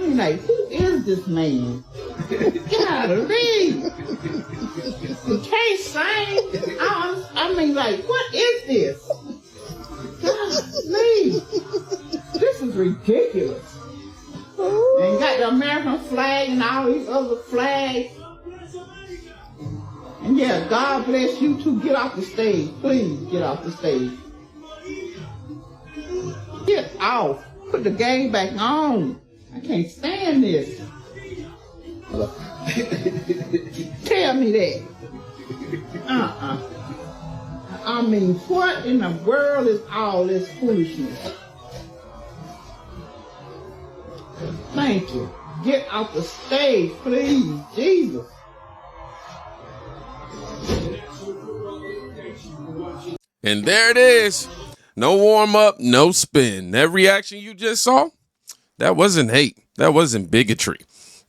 mean, like, who is this man? Golly. He can't sing. I mean, like, what is this? Golly. This is ridiculous. And got the American flag and all these other flags. And yeah, God bless you too. Get off the stage. Please get off the stage. Get off. Put the game back on. I can't stand this. Tell me that. I mean, what in the world is all this foolishness? Thank you. Get off the stage, please. Jesus. And there it is. No warm up, no spin. That reaction you just saw, that wasn't hate. That wasn't bigotry.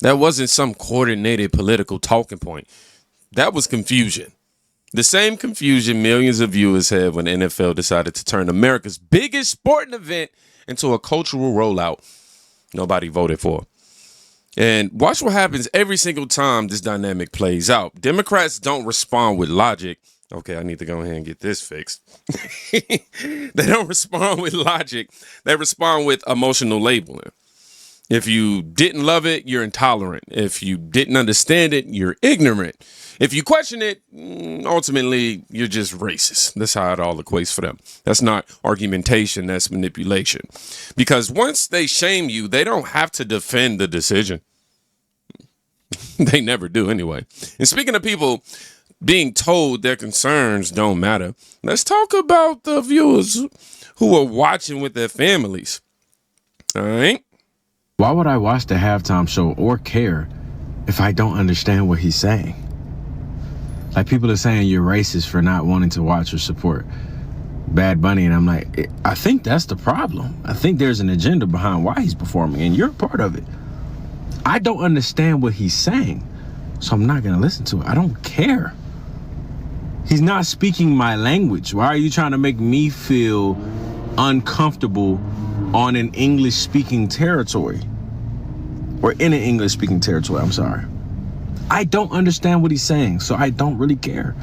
That wasn't some coordinated political talking point. That was confusion. The same confusion millions of viewers had when the NFL decided to turn America's biggest sporting event into a cultural rollout nobody voted for. And watch what happens every single time this dynamic plays out. Democrats don't respond with logic. Okay, I need to go ahead and get this fixed. They don't respond with logic. They respond with emotional labeling. If you didn't love it, you're intolerant. If you didn't understand it, you're ignorant. If you question it, ultimately, you're just racist. That's how it all equates for them. That's not argumentation. That's manipulation. Because once they shame you, they don't have to defend the decision. They never do anyway. And speaking of people being told their concerns don't matter, let's talk about the viewers who are watching with their families. All right? Why would I watch the halftime show or care if I don't understand what he's saying? Like, people are saying you're racist for not wanting to watch or support Bad Bunny, and I'm like, I think that's the problem. I think there's an agenda behind why he's performing, and you're a part of it. I don't understand what he's saying, so I'm not going to listen to it. I don't care. He's not speaking my language. Why are you trying to make me feel uncomfortable on an English-speaking territory? Or in an English-speaking territory, I'm sorry. I don't understand what he's saying, so I don't really care.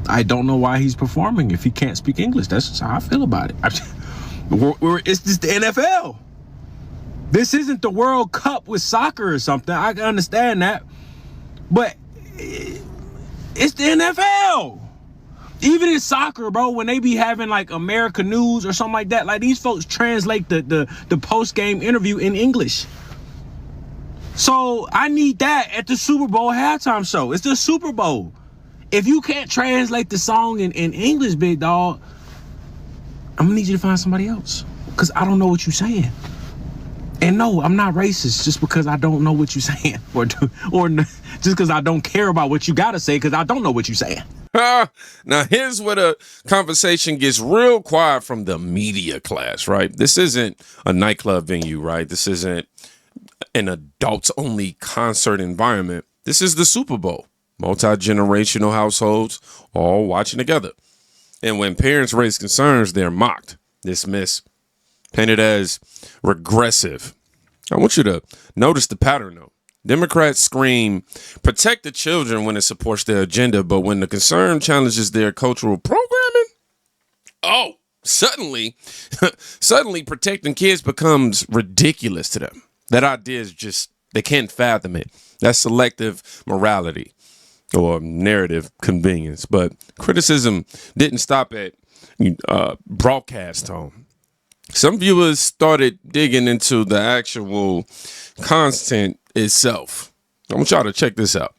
I don't know why he's performing if he can't speak English. That's just how I feel about it. It's just the NFL. This isn't the World Cup with soccer or something. I can understand that. But it's the NFL. Even in soccer, bro, when they be having like America News or something like that, like these folks translate the post-game interview in English. So I need that at the Super Bowl halftime show. It's the Super Bowl. If you can't translate the song in English, big dog, I'm gonna need you to find somebody else, because I don't know what you're saying. And no, I'm not racist just because I don't know what you're saying, or just because I don't care about what you gotta say because I don't know what you're saying. Now, here's where the conversation gets real quiet from the media class, right? This isn't a nightclub venue, right? This isn't an adults-only concert environment. This is the Super Bowl. Multi-generational households all watching together. And when parents raise concerns, they're mocked, dismissed, painted as regressive. I want you to notice the pattern, though. Democrats scream, protect the children when it supports their agenda, but when the concern challenges their cultural programming, suddenly protecting kids becomes ridiculous to them. That idea is just, they can't fathom it. That's selective morality or narrative convenience. But criticism didn't stop at broadcast tone. Some viewers started digging into the actual content itself. I want y'all to check this out.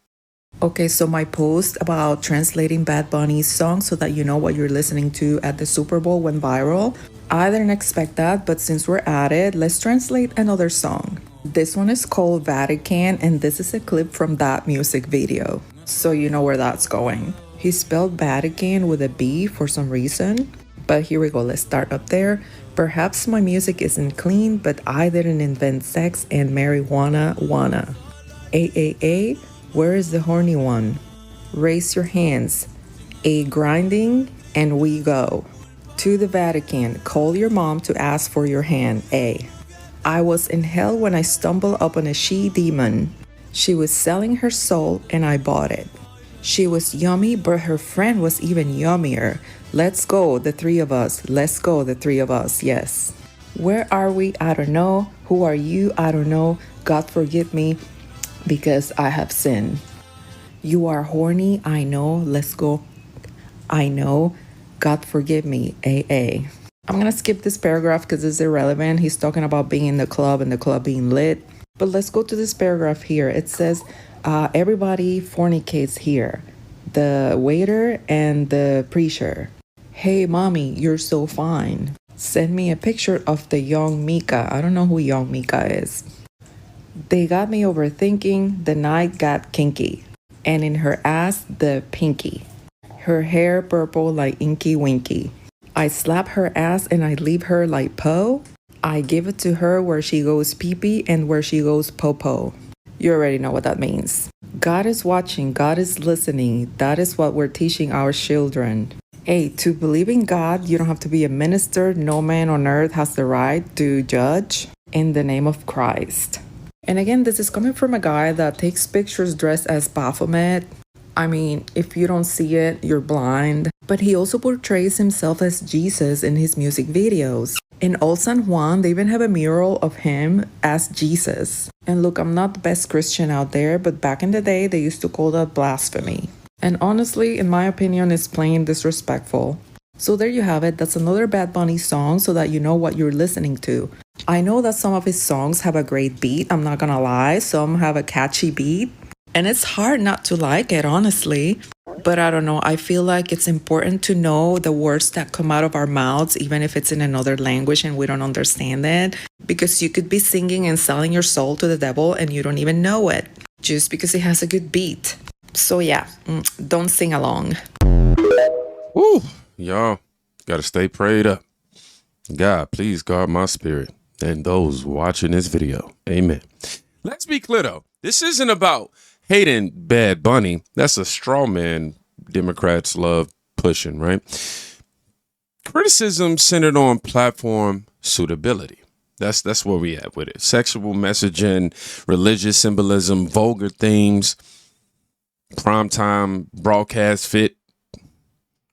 Okay, so my post about translating Bad Bunny's song so that you know what you're listening to at the Super Bowl went viral. I didn't expect that, but since we're at it, let's translate another song. This one is called Vatican, and this is a clip from that music video, so you know where that's going. He spelled Vatican with a B for some reason, but here we go, let's start up there. Perhaps my music isn't clean, but I didn't invent sex and marijuana wanna. AAA, where is the horny one? Raise your hands. A grinding, and we go. To the Vatican, call your mom to ask for your hand. A. I was in hell when I stumbled upon a she-demon. She was selling her soul and I bought it. She was yummy, but her friend was even yummier. Let's go, the three of us. Let's go, the three of us. Yes. Where are we? I don't know. Who are you? I don't know. God forgive me because I have sinned. You are horny. I know. Let's go. I know. God forgive me. AA. I'm going to skip this paragraph because it's irrelevant. He's talking about being in the club and the club being lit. But let's go to this paragraph here. It says, everybody fornicates here. The waiter and the preacher. Hey, mommy, you're so fine. Send me a picture of the young Mika. I don't know who young Mika is. They got me overthinking. The night got kinky. And in her ass, the pinky. Her hair purple like Inky Winky. I slap her ass and I leave her like Poe. I give it to her where she goes pee-pee and where she goes po-po. You already know what that means. God is watching. God is listening. That is what we're teaching our children. Hey, to believe in God, you don't have to be a minister. No man on earth has the right to judge in the name of Christ. And again, this is coming from a guy that takes pictures dressed as Baphomet. I mean, if you don't see it, you're blind. But he also portrays himself as Jesus in his music videos. In Old San Juan, they even have a mural of him as Jesus. And look, I'm not the best Christian out there, but back in the day, they used to call that blasphemy. And honestly, in my opinion, it's plain disrespectful. So there you have it. That's another Bad Bunny song so that you know what you're listening to. I know that some of his songs have a great beat. I'm not gonna lie. Some have a catchy beat. And it's hard not to like it, honestly. But I don't know. I feel like it's important to know the words that come out of our mouths, even if it's in another language and we don't understand it. Because you could be singing and selling your soul to the devil and you don't even know it. Just because it has a good beat. So yeah, don't sing along. Woo, y'all gotta stay prayed up. God, please guard my spirit and those watching this video. Amen. Let's be clear though. This isn't about hating Bad Bunny. That's a straw man Democrats love pushing, right? Criticism centered on platform suitability. That's where we at with it. Sexual messaging, religious symbolism, vulgar themes, primetime broadcast fit.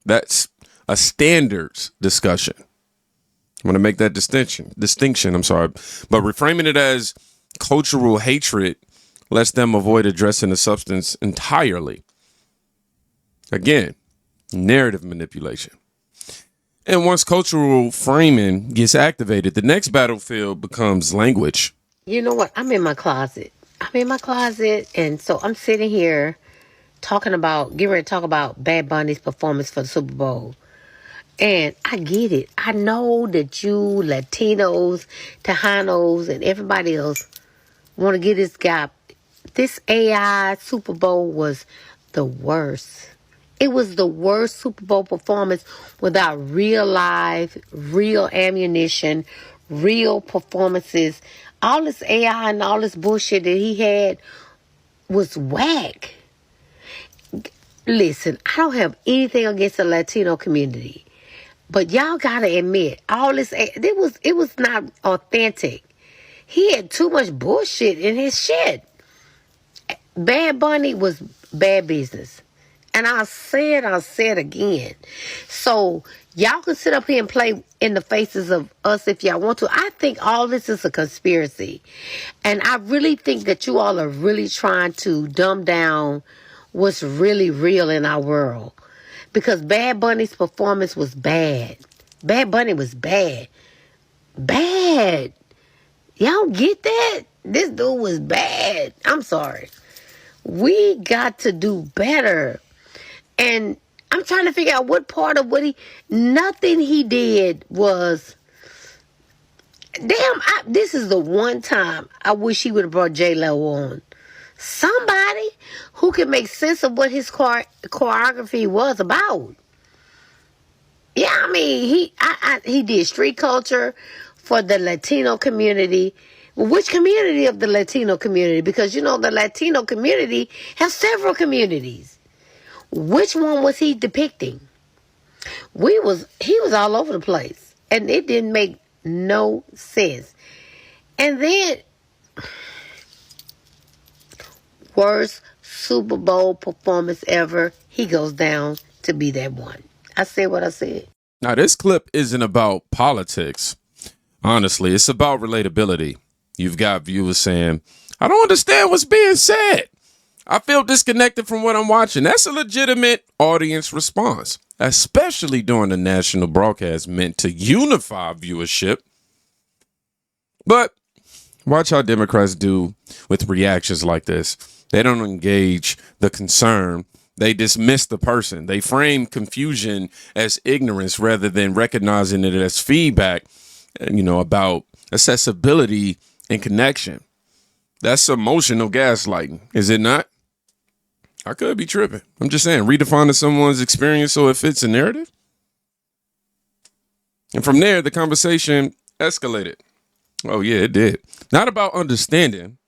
That's a standards discussion. I'm going to make that distinction, but reframing it as cultural hatred lets them avoid addressing the substance entirely. Again, narrative manipulation. And once cultural framing gets activated, the next battlefield becomes language. You know what? I'm in my closet. And so I'm sitting here getting ready to talk about Bad Bunny's performance for the Super Bowl. And I get it. I know that you Latinos, Tejanos, and everybody else want to get this guy. This AI Super Bowl was the worst. It was the worst Super Bowl performance without real live, real ammunition, real performances. All this AI and all this bullshit that he had was whack. Listen, I don't have anything against the Latino community. But y'all gotta admit, it was not authentic. He had too much bullshit in his shit. Bad Bunny was bad business. And I'll say it again. So y'all can sit up here and play in the faces of us if y'all want to. I think all this is a conspiracy. And I really think that you all are really trying to dumb down what's really real in our world. Because Bad Bunny's performance was bad. Bad Bunny was bad. Bad. Y'all get that? This dude was bad. I'm sorry. We got to do better. And I'm trying to figure out what part of nothing he did was, this is the one time I wish he would have brought J-Lo on. Somebody who can make sense of what his choreography was about. Yeah, I mean, he did street culture for the Latino community. Which community of the Latino community? Because, the Latino community has several communities. Which one was he depicting? He was all over the place. And it didn't make no sense. And then, worst Super Bowl performance ever, he goes down to be that one. I said what I said. Now, this clip isn't about politics. Honestly, it's about relatability. You've got viewers saying, I don't understand what's being said. I feel disconnected from what I'm watching. That's a legitimate audience response, especially during a national broadcast meant to unify viewership. But watch how Democrats do with reactions like this. They don't engage the concern. They dismiss the person. They frame confusion as ignorance rather than recognizing it as feedback, about accessibility and connection. That's emotional gaslighting, is it not? I could be tripping. I'm just saying, redefining someone's experience so it fits a narrative. And from there, the conversation escalated. Oh, yeah, it did. Not about understanding,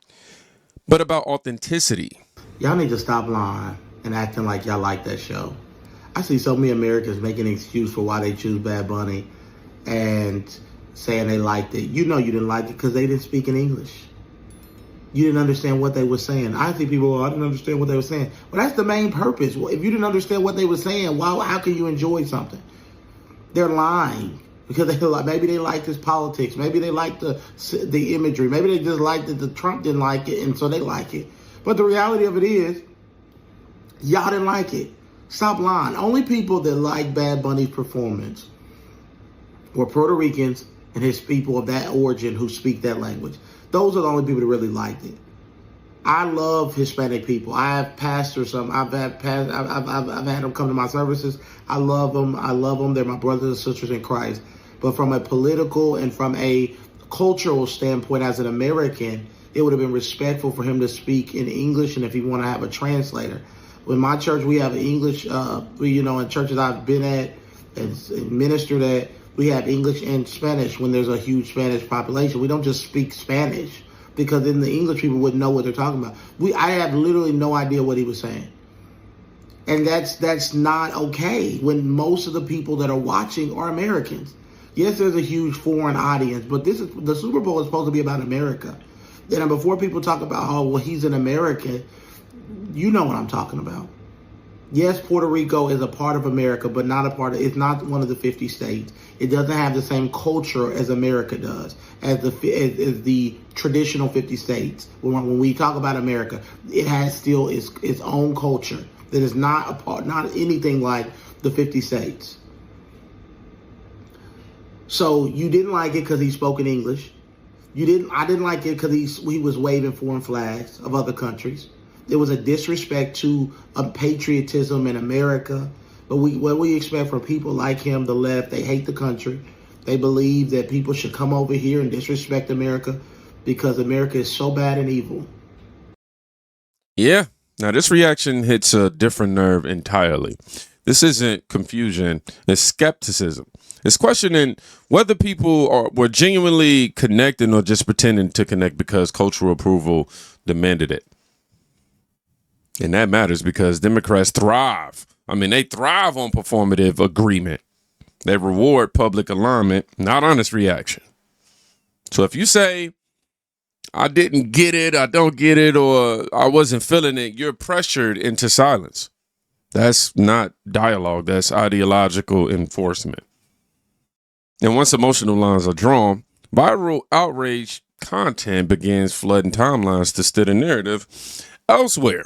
but about authenticity. Y'all need to stop lying and acting like y'all like that show. I see so many Americans making an excuse for why they choose Bad Bunny and saying they liked it. You know you didn't like it because they didn't speak in English. You didn't understand what they were saying. I see people, I didn't understand what they were saying. Well, that's the main purpose. Well, if you didn't understand what they were saying, how can you enjoy something? They're lying because maybe they liked his politics. Maybe they liked the imagery. Maybe they just liked that the Trump didn't like it, and so they like it. But the reality of it is, y'all didn't like it. Stop lying. Only people that like Bad Bunny's performance were Puerto Ricans and his people of that origin who speak that language. Those are the only people that really liked it. I love Hispanic people. I have pastors. I've had them come to my services. I love them. They're my brothers and sisters in Christ. But from a political and from a cultural standpoint, as an American, it would have been respectful for him to speak in English, and if you want to have a translator. In my church, we have English. In churches I've been at and ministered at, we have English and Spanish when there's a huge Spanish population. We don't just speak Spanish because then the English people wouldn't know what they're talking about. I have literally no idea what he was saying. And that's not okay when most of the people that are watching are Americans. Yes, there's a huge foreign audience, but the Super Bowl is supposed to be about America. And before people talk about, he's an American, you know what I'm talking about. Yes, Puerto Rico is a part of America, but it's not one of the 50 states. It doesn't have the same culture as America does, as the traditional 50 states. When we talk about America, it has still its own culture that is not anything like the 50 states. So you didn't like it because he spoke in English. I didn't like it because he was waving foreign flags of other countries. There was a disrespect to patriotism in America. But what we expect from people like him, the left, they hate the country. They believe that people should come over here and disrespect America because America is so bad and evil. Yeah. Now, this reaction hits a different nerve entirely. This isn't confusion. It's skepticism. It's questioning whether people were genuinely connecting or just pretending to connect because cultural approval demanded it. And that matters because Democrats thrive. They thrive on performative agreement. They reward public alignment, not honest reaction. So if you say, I didn't get it, I don't get it, or I wasn't feeling it, you're pressured into silence. That's not dialogue. That's ideological enforcement. And once emotional lines are drawn, viral outrage content begins flooding timelines to steer the narrative elsewhere.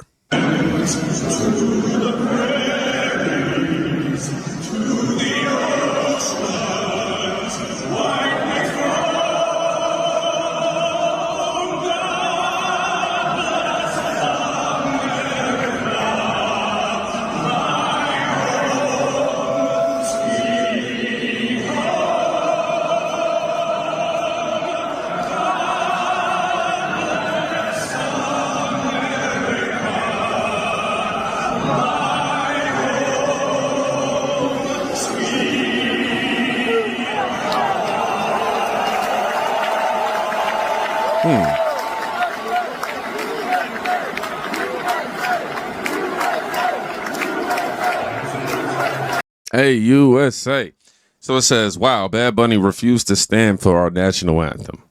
Hey, USA. So it says, wow, Bad Bunny refused to stand for our national anthem.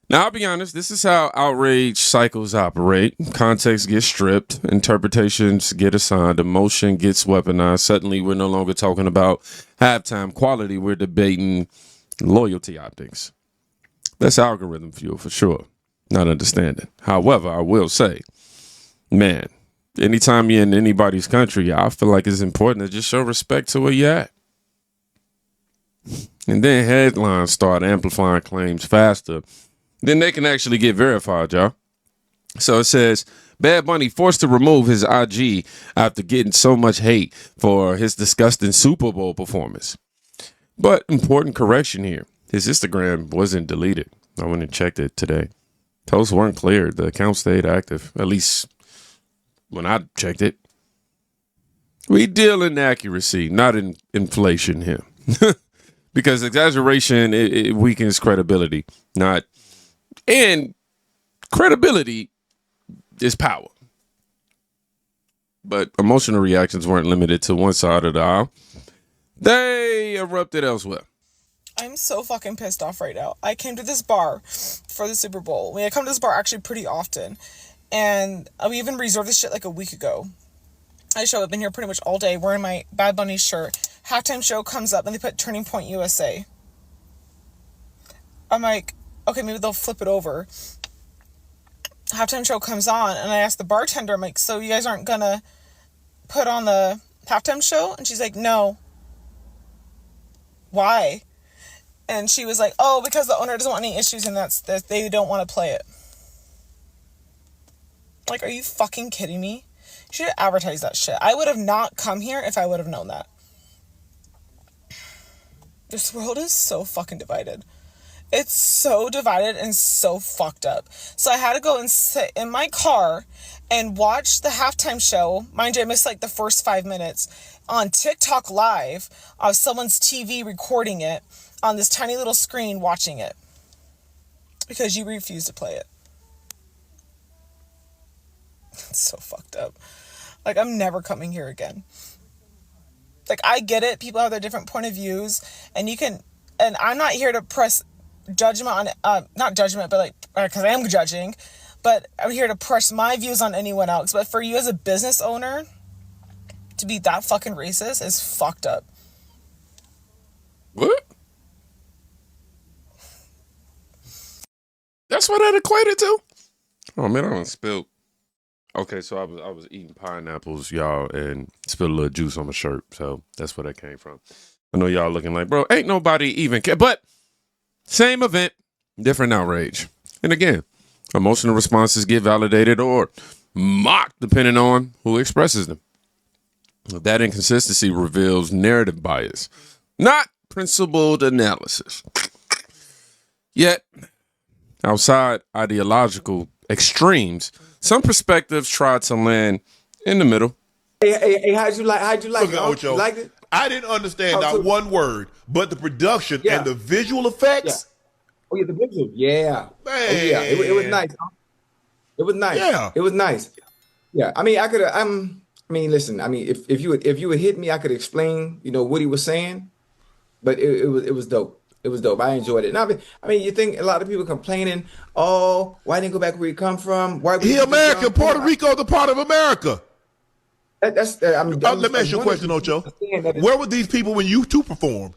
Now, I'll be honest, this is how outrage cycles operate. Context gets stripped, interpretations get assigned, emotion gets weaponized. Suddenly, we're no longer talking about halftime quality. We're debating loyalty optics. That's algorithm fuel for sure. Not understanding. However, I will say, man, anytime you're in anybody's country, I feel like it's important to just show respect to where you're at. And then headlines start amplifying claims faster then they can actually get verified, y'all. So it says, Bad Bunny forced to remove his IG after getting so much hate for his disgusting Super Bowl performance. But important correction here. His Instagram wasn't deleted. I went and checked it today. Posts weren't cleared. The account stayed active, at least when I checked it. We deal in accuracy, not in inflation here. Because exaggeration, it weakens credibility, and credibility is power. But emotional reactions weren't limited to one side of the aisle. They erupted elsewhere. I'm so fucking pissed off right now. I came to this bar for the Super Bowl. I come to this bar actually pretty often. And we even reserved this shit like a week ago. I show up in here pretty much all day wearing my Bad Bunny shirt. Halftime show comes up and they put Turning Point USA. I'm like, okay, maybe they'll flip it over. Halftime show comes on and I ask the bartender, I'm like, so you guys aren't gonna put on the halftime show? And she's like, no. Why? And she was like, oh, because the owner doesn't want any issues and they don't want to play it. Like, are you fucking kidding me? You should have advertised that shit. I would have not come here if I would have known that. This world is so fucking divided. It's so divided and so fucked up. So I had to go and sit in my car and watch the halftime show. Mind you, I missed like the first 5 minutes on TikTok live of someone's TV recording it on this tiny little screen watching it because you refuse to play it. It's so fucked up. Like, I'm never coming here again. Like, I get it. People have their different point of views and I'm not here to press judgment on, not judgment, but like, because I am judging, but I'm here to press my views on anyone else. But for you as a business owner to be that fucking racist is fucked up. What? That's what that equated to? Oh man, I done spilled. Okay, so I was eating pineapples, y'all, and spilled a little juice on my shirt. So that's where that came from. I know y'all looking like, bro, ain't nobody even care. But same event, different outrage. And again, emotional responses get validated or mocked depending on who expresses them. That inconsistency reveals narrative bias, not principled analysis. Yet, outside ideological extremes, some perspectives try to land in the middle. Hey, how'd you like Look, it? Ocho, You liked it? I didn't understand not one word, but the production Yeah. and the visual effects. Oh yeah, the visual. Yeah. Man. Oh yeah, it was nice. It was nice. Yeah. It was nice. Yeah. I mean, listen. I mean, if you would hit me, I could explain, what he was saying. But it was dope. It was dope. I enjoyed it. And I mean, you think a lot of people complaining, oh, why didn't go back where you come from? Why He American, Puerto Rico, the part of America. Let me ask you a question, Ocho. Where were these people when you two performed?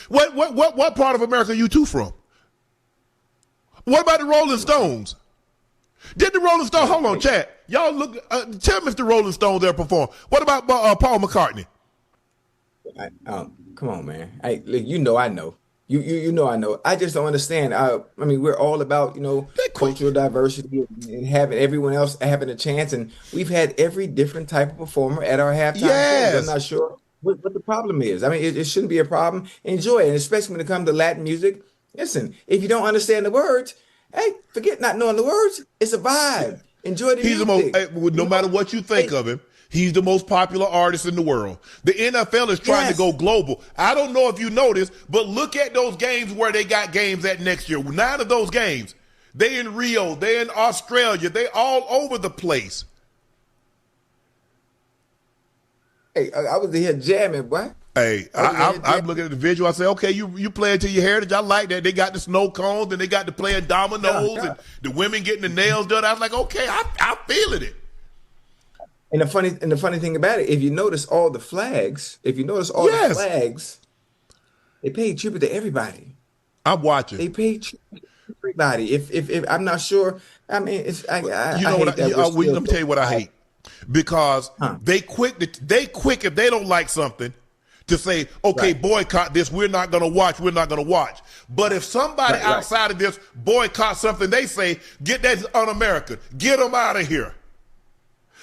What part of America are you two from? What about the Rolling Stones? Did the Rolling Stones, hold on, chat. Y'all look, tell me if the Rolling Stones ever performed. What about Paul McCartney? Come on, man. I know. You know I know. I just don't understand. I mean, we're all about, cultural diversity and having everyone else having a chance. And we've had every different type of performer at our halftime shows. I'm not sure what the problem is. I mean, it shouldn't be a problem. Enjoy it. And especially when it comes to Latin music. Listen, if you don't understand the words, hey, forget not knowing the words. It's a vibe. Enjoy the music. No matter what you think of him, he's the most popular artist in the world. The NFL is trying to go global. I don't know if you noticed, but look at those games where they got games at next year. 9 of those games, they in Rio, they in Australia, they all over the place. Hey, I was here jamming, boy. Hey, I'm looking at the visual. I say, okay, you play into your heritage. I like that. They got the snow cones and they got the playing dominoes and the women getting the nails done. I was like, okay, I'm feeling it. And the funny thing about it, if you notice all the flags, the flags, they paid tribute to everybody. I'm watching. They paid tribute to everybody. If I'm not sure, I mean, it's I you know hate what? that Let me tell you what I hate, because they quick if they don't like something to say, okay, boycott this. We're not going to watch. We're not going to watch. But if somebody outside of this boycott something, they say, get that un-American, get them out of here.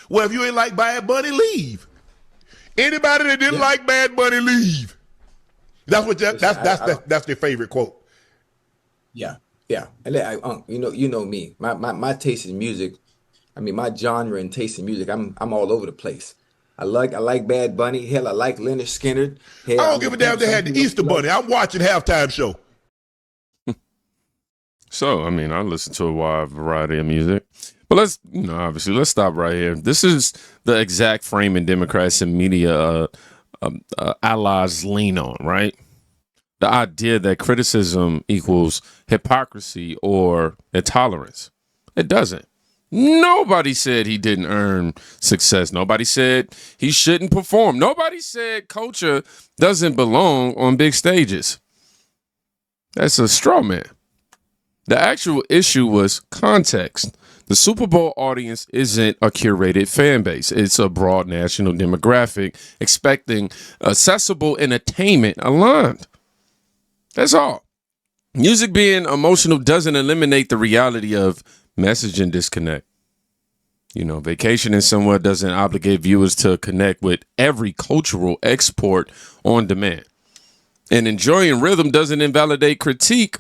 Well, if you ain't like Bad Bunny, leave. Anybody that didn't like Bad Bunny, leave. That's what that's their favorite quote. Yeah. And you know me. My taste in music. I mean, my genre and taste in music. I'm all over the place. I like Bad Bunny. Hell, I like Leonard Skinner. Hell, I don't give a damn if they had the Easter Bunny. I'm watching halftime show. So, I mean, I listen to a wide variety of music. But let's stop right here. This is the exact framing Democrats and media allies lean on, right? The idea that criticism equals hypocrisy or intolerance. It doesn't. Nobody said he didn't earn success. Nobody said he shouldn't perform. Nobody said culture doesn't belong on big stages. That's a straw man. The actual issue was context. The Super Bowl audience isn't a curated fan base. It's a broad national demographic expecting accessible entertainment aligned. That's all. Music being emotional doesn't eliminate the reality of messaging disconnect. You know, vacationing somewhere doesn't obligate viewers to connect with every cultural export on demand. And enjoying rhythm doesn't invalidate critique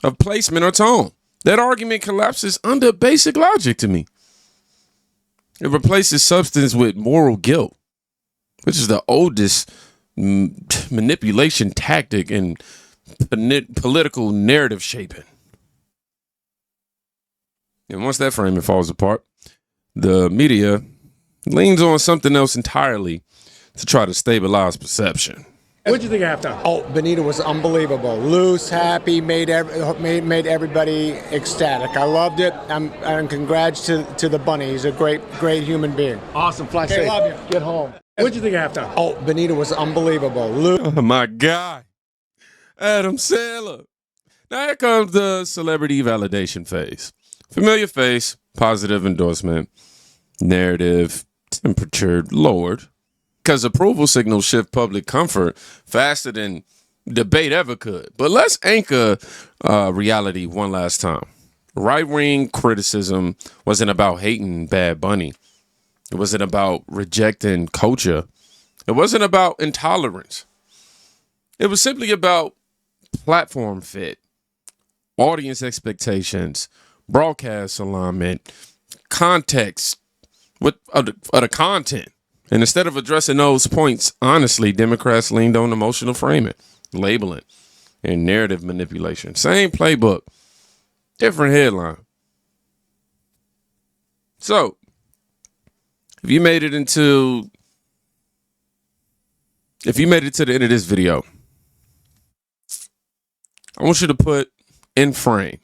of placement or tone. That argument collapses under basic logic to me. It replaces substance with moral guilt, which is the oldest manipulation tactic in political narrative shaping. And once that framing falls apart, the media leans on something else entirely to try to stabilize perception. What did you think of halftime? Oh, Benita was unbelievable. Loose, happy, made everybody ecstatic. I loved it. And congrats to the bunny. He's a great human being. Awesome. Fly safe. Love you. Get home. What did you think of halftime? Oh, Benita was unbelievable. Oh, my guy, Adam Sandler. Now here comes the celebrity validation phase. Familiar face, positive endorsement, narrative, temperature lowered. Because approval signals shift public comfort faster than debate ever could. But let's anchor reality one last time. Right-wing criticism wasn't about hating Bad Bunny. It wasn't about rejecting culture. It wasn't about intolerance. It was simply about platform fit, audience expectations, broadcast alignment, context of the content. And instead of addressing those points, honestly, Democrats leaned on emotional framing, labeling, and narrative manipulation. Same playbook, different headline. So, if you made it to the end of this video, I want you to put in frame,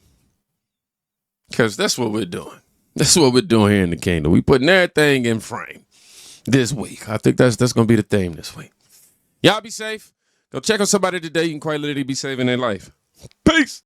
because that's what we're doing. That's what we're doing here in the kingdom. We putting everything in frame. This week. I think that's going to be the theme this week. Y'all be safe. Go check on somebody today. You can quite literally be saving their life. Peace.